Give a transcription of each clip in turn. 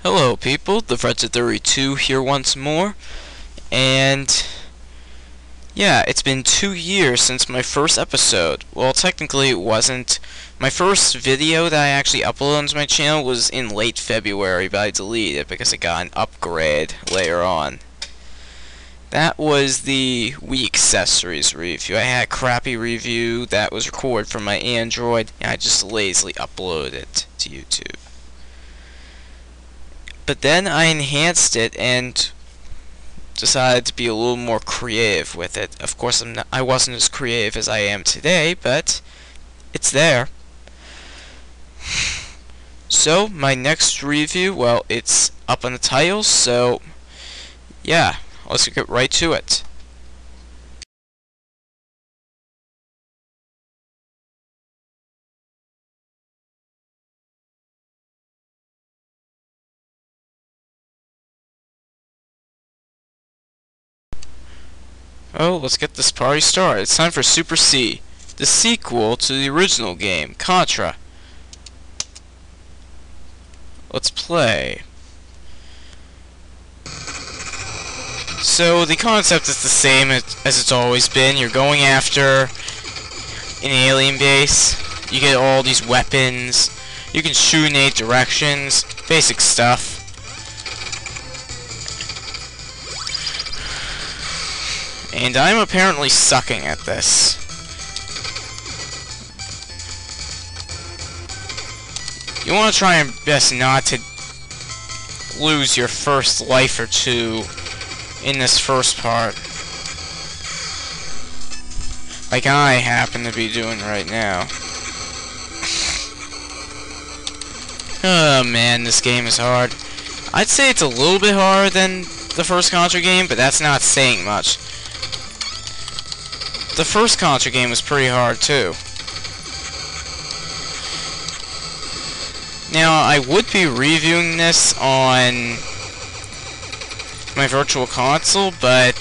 Hello people, the TF32's here once more, and yeah, it's been 2 years since my first episode. Well, technically it wasn't. My first video that I actually uploaded onto my channel was in late February, but I deleted it because I got an upgrade later on. That was the Wii accessories review. I had a crappy review that was recorded from my Android, and I just lazily uploaded it to YouTube. But then I enhanced it and decided to be a little more creative with it. Of course, I wasn't as creative as I am today, but it's there. So, my next review, well, it's up on the title, so yeah, let's get right to it. Oh, let's get this party started. It's time for Super C, the sequel to the original game, Contra. Let's play. So, the concept is the same as it's always been. You're going after an alien base. You get all these weapons. You can shoot in 8 directions. Basic stuff. And I'm apparently sucking at this. You want to try your best not to lose your first life or two in this first part. Like I happen to be doing right now. Oh man, this game is hard. I'd say it's a little bit harder than the first Contra game, but that's not saying much. The first Contra game was pretty hard too. Now, I would be reviewing this on my virtual console, but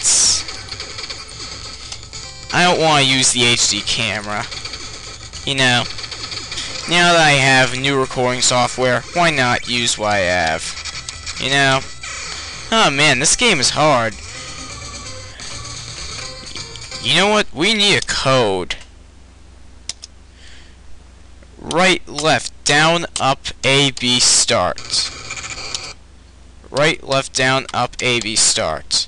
I don't want to use the HD camera. You know, now that I have new recording software, why not use what I have? You know? Oh man, this game is hard. You know what? We need a code. Right, left, down, up, A, B, start. Right, left, down, up, A, B, start.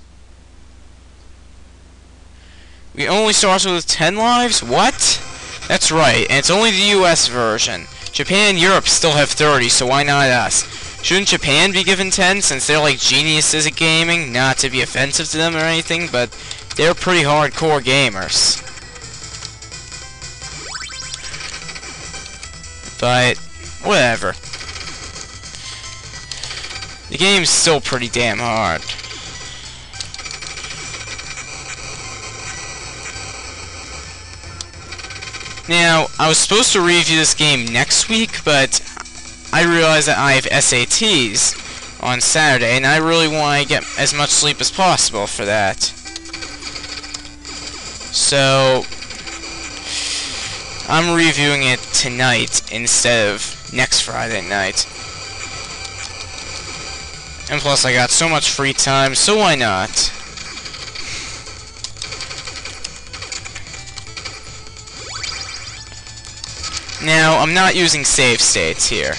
We only started with 10 lives? What? That's right, and it's only the US version. Japan and Europe still have 30, so why not us? Shouldn't Japan be given 10, since they're like geniuses at gaming? Not to be offensive to them or anything, but they're pretty hardcore gamers. But, whatever. The game's still pretty damn hard. Now, I was supposed to review this game next week, but I realized that I have SATs on Saturday, and I really want to get as much sleep as possible for that. So, I'm reviewing it tonight instead of next Friday night. And plus, I got so much free time, so why not? Now, I'm not using save states here.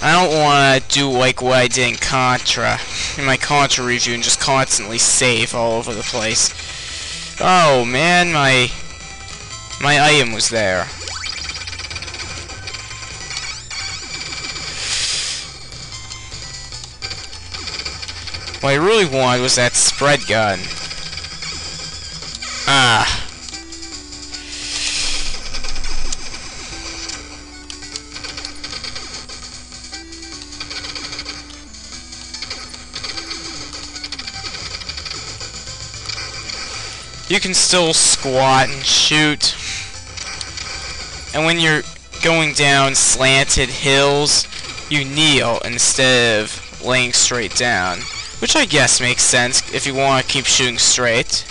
I don't want to do like what I did in Contra, in my Contra review, and just constantly save all over the place. Oh man, my item was there. What I really wanted was that spread gun. Ah. You can still squat and shoot. And when you're going down slanted hills, you kneel instead of laying straight down. Which I guess makes sense if you want to keep shooting straight.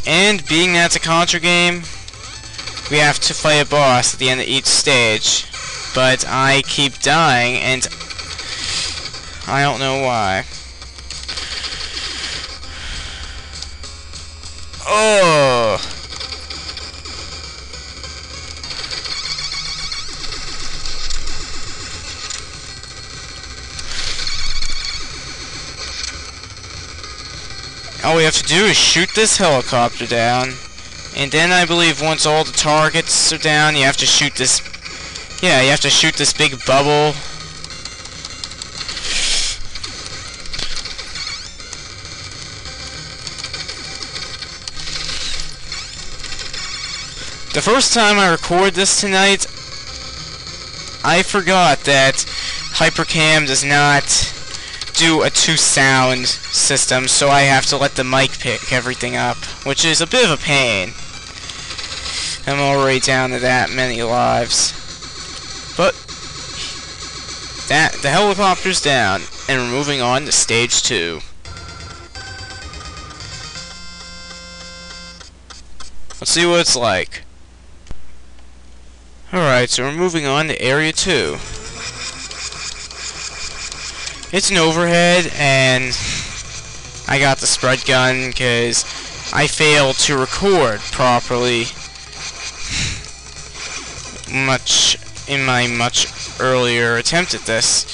And being that it's a Contra game, we have to fight a boss at the end of each stage. but I keep dying, and I don't know why. Oh! All we have to do is shoot this helicopter down. And then I believe once all the targets are down, you have to shoot this... Yeah, you have to shoot this big bubble. The first time I record this tonight, I forgot that Hypercam does not do a 2-sound system, so I have to let the mic pick everything up, which is a bit of a pain. I'm already down to that many lives. But the helicopter's down, and we're moving on to stage 2. Let's see what it's like. Alright, so we're moving on to area 2. It's an overhead, and I got the spread gun because I failed to record properly in my much earlier attempt at this.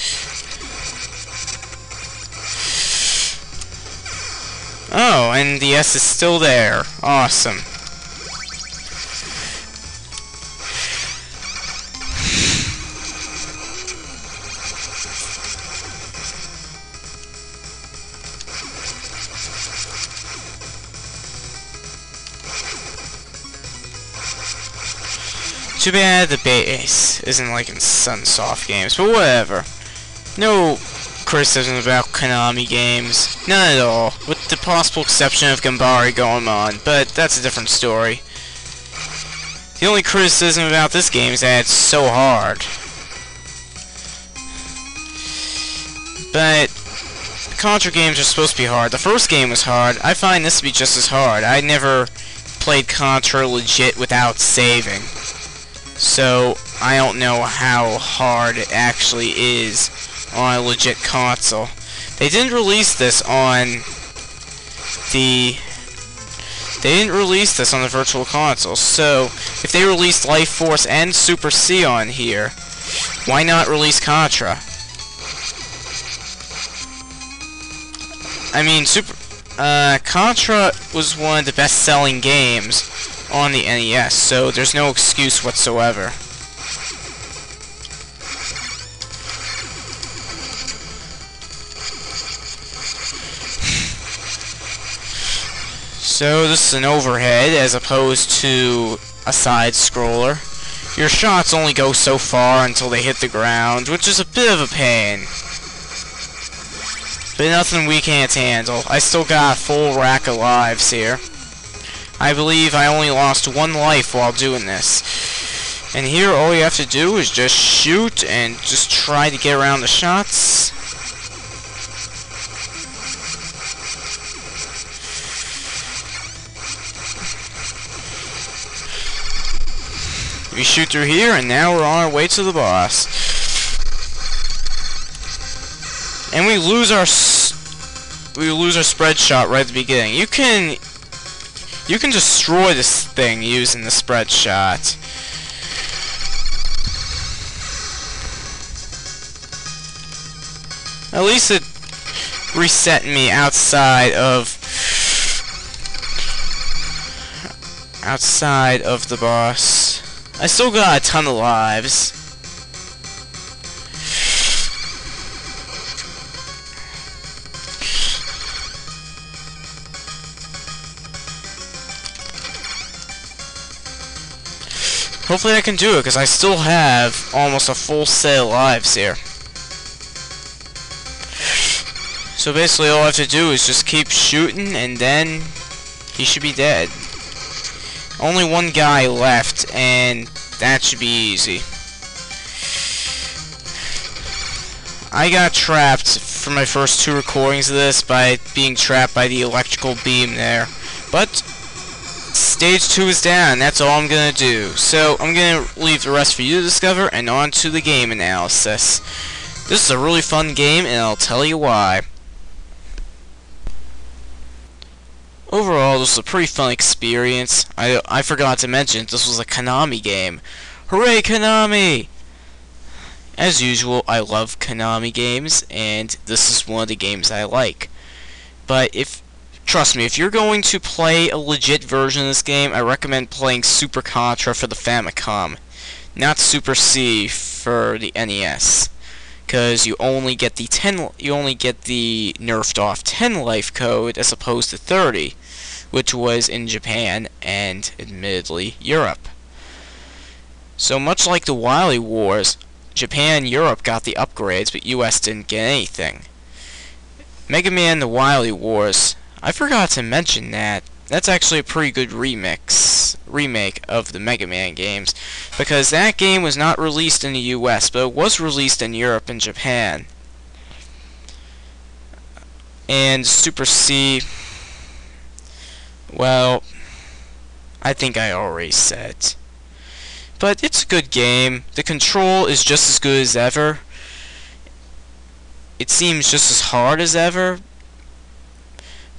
Oh, and the S is still there. Awesome. Too bad the base isn't like in Sunsoft games, but whatever. No criticism about Konami games. None at all. With the possible exception of Gambari going on, but that's a different story. The only criticism about this game is that it's so hard. But the Contra games are supposed to be hard. The first game was hard. I find this to be just as hard. I never played Contra legit without saving. So, I don't know how hard it actually is on a legit console. They didn't release this on the... They didn't release this on the Virtual Console, so if they released Life Force and Super C on here, why not release Contra? I mean, Contra was one of the best-selling games on the NES, so there's no excuse whatsoever. So this is an overhead as opposed to a side scroller. Your shots only go so far until they hit the ground, which is a bit of a pain. But nothing we can't handle. I still got a full rack of lives here. I believe I only lost 1 life while doing this. And here all you have to do is just shoot and just try to get around the shots. We shoot through here, and now we're on our way to the boss. And we lose our spread shot right at the beginning. You can destroy this thing using the spread shot. At least it reset me outside of the boss. I still got a ton of lives. Hopefully I can do it, because I still have almost a full set of lives here. So basically all I have to do is just keep shooting, and then he should be dead. Only 1 guy left, and that should be easy. I got trapped for my first 2 recordings of this by being trapped by the electrical beam there. But stage 2 is down. That's all I'm gonna do. So I'm gonna leave the rest for you to discover, and on to the game analysis. This is a really fun game, and I'll tell you why. Overall, this was a pretty fun experience. I forgot to mention, this was a Konami game. Hooray, Konami! As usual, I love Konami games, and this is one of the games I like. But trust me, if you're going to play a legit version of this game, I recommend playing Super Contra for the Famicom, not Super C for the NES, because you only get the nerfed off 10 life code as opposed to 30, which was in Japan and admittedly Europe. So much like the Wily Wars, Japan and Europe got the upgrades, but US didn't get anything. Mega Man The Wily Wars, I forgot to mention that. That's actually a pretty good remake of the Mega Man games, because that game was not released in the US, but it was released in Europe and Japan. And Super C, well, I think I already said. But it's a good game. The control is just as good as ever. It seems just as hard as ever,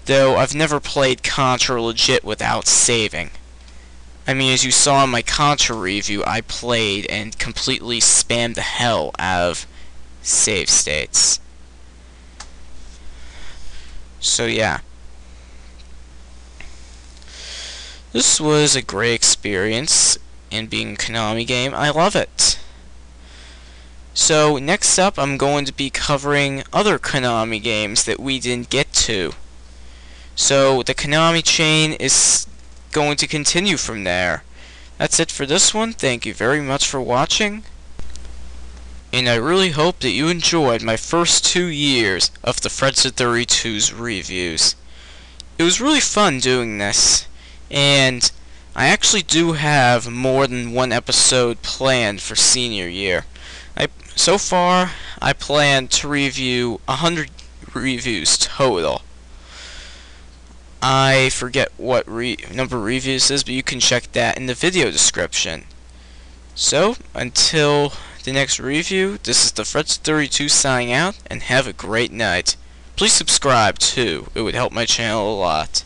though I've never played Contra legit without saving. I mean, as you saw in my Contra review, I played and completely spammed the hell out of save states. So yeah. This was a great experience. And being a Konami game, I love it. So next up, I'm going to be covering other Konami games that we didn't get to. So the Konami chain is going to continue from there. That's it for this one. Thank you very much for watching. And I really hope that you enjoyed my first 2 years of the TF32's reviews. It was really fun doing this, and I actually do have more than one episode planned for senior year. So far, I plan to review 100 reviews total. I forget what number of reviews is, but you can check that in the video description. So, until the next review, this is the TF32 signing out, and have a great night. Please subscribe too, it would help my channel a lot.